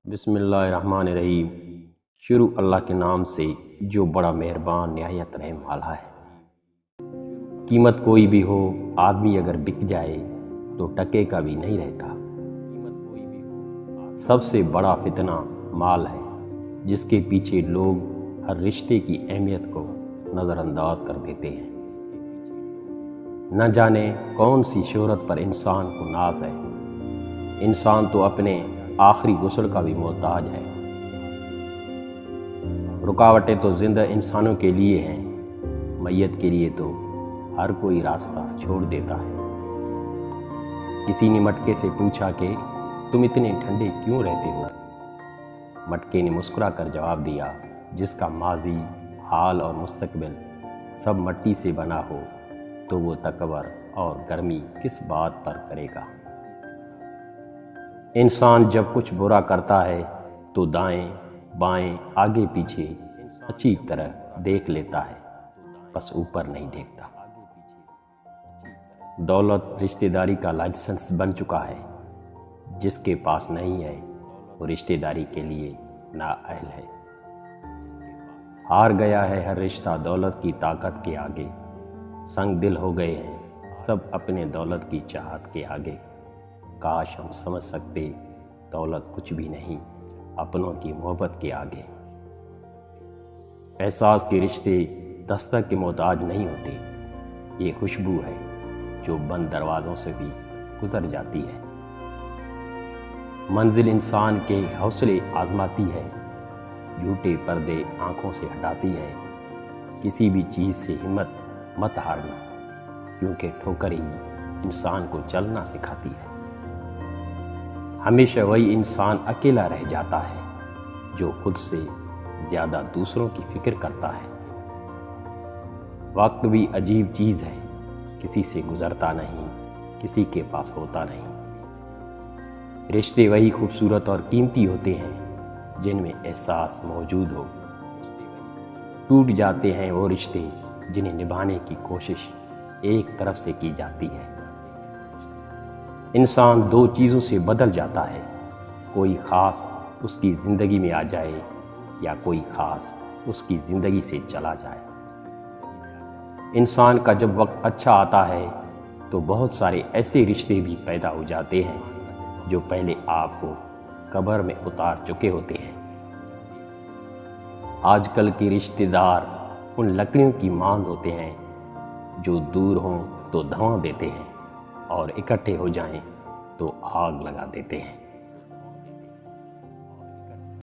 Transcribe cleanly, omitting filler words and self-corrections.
بسم اللہ الرحمن الرحیم۔ شروع اللہ کے نام سے جو بڑا مہربان نہایت رحم والا ہے۔ قیمت کوئی بھی ہو، آدمی اگر بک جائے تو ٹکے کا بھی نہیں رہتا۔ سب سے بڑا فتنہ مال ہے، جس کے پیچھے لوگ ہر رشتے کی اہمیت کو نظر انداز کر دیتے ہیں۔ نہ جانے کون سی شہرت پر انسان کو ناز ہے، انسان تو اپنے آخری غسل کا بھی محتاج ہے۔ رکاوٹیں تو زندہ انسانوں کے لیے ہیں، میت کے لیے تو ہر کوئی راستہ چھوڑ دیتا ہے۔ کسی نے مٹکے سے پوچھا کہ تم اتنے ٹھنڈے کیوں رہتے ہو؟ مٹکے نے مسکرا کر جواب دیا، جس کا ماضی، حال اور مستقبل سب مٹی سے بنا ہو تو وہ تکبر اور گرمی کس بات پر کرے گا؟ انسان جب کچھ برا کرتا ہے تو دائیں بائیں آگے پیچھے اچھی طرح دیکھ لیتا ہے، بس اوپر نہیں دیکھتا۔ دولت رشتہ داری کا لائسنس بن چکا ہے، جس کے پاس نہیں ہے وہ رشتہ داری کے لیے نااہل ہے۔ ہار گیا ہے ہر رشتہ دولت کی طاقت کے آگے، سنگ دل ہو گئے ہیں سب اپنے دولت کی چاہت کے آگے۔ کاش ہم سمجھ سکتے دولت کچھ بھی نہیں اپنوں کی محبت کے آگے۔ احساس کے رشتے دستک کے محتاج نہیں ہوتے، یہ خوشبو ہے جو بند دروازوں سے بھی گزر جاتی ہے۔ منزل انسان کے حوصلے آزماتی ہے، جھوٹے پردے آنکھوں سے ہٹاتی ہے۔ کسی بھی چیز سے ہمت مت ہارنا، کیونکہ ٹھوکر ہی انسان کو چلنا سکھاتی ہے۔ ہمیشہ وہی انسان اکیلا رہ جاتا ہے جو خود سے زیادہ دوسروں کی فکر کرتا ہے۔ وقت بھی عجیب چیز ہے، کسی سے گزرتا نہیں، کسی کے پاس ہوتا نہیں۔ رشتے وہی خوبصورت اور قیمتی ہوتے ہیں جن میں احساس موجود ہو۔ ٹوٹ جاتے ہیں وہ رشتے جنہیں نبھانے کی کوشش ایک طرف سے کی جاتی ہے۔ انسان دو چیزوں سے بدل جاتا ہے، کوئی خاص اس کی زندگی میں آ جائے یا کوئی خاص اس کی زندگی سے چلا جائے۔ انسان کا جب وقت اچھا آتا ہے تو بہت سارے ایسے رشتے بھی پیدا ہو جاتے ہیں جو پہلے آپ کو قبر میں اتار چکے ہوتے ہیں۔ آج کل کے رشتہ دار ان لکڑیوں کی مانند ہوتے ہیں جو دور ہوں تو دھواں دیتے ہیں اور اکٹھے ہو جائیں تو آگ لگا دیتے ہیں۔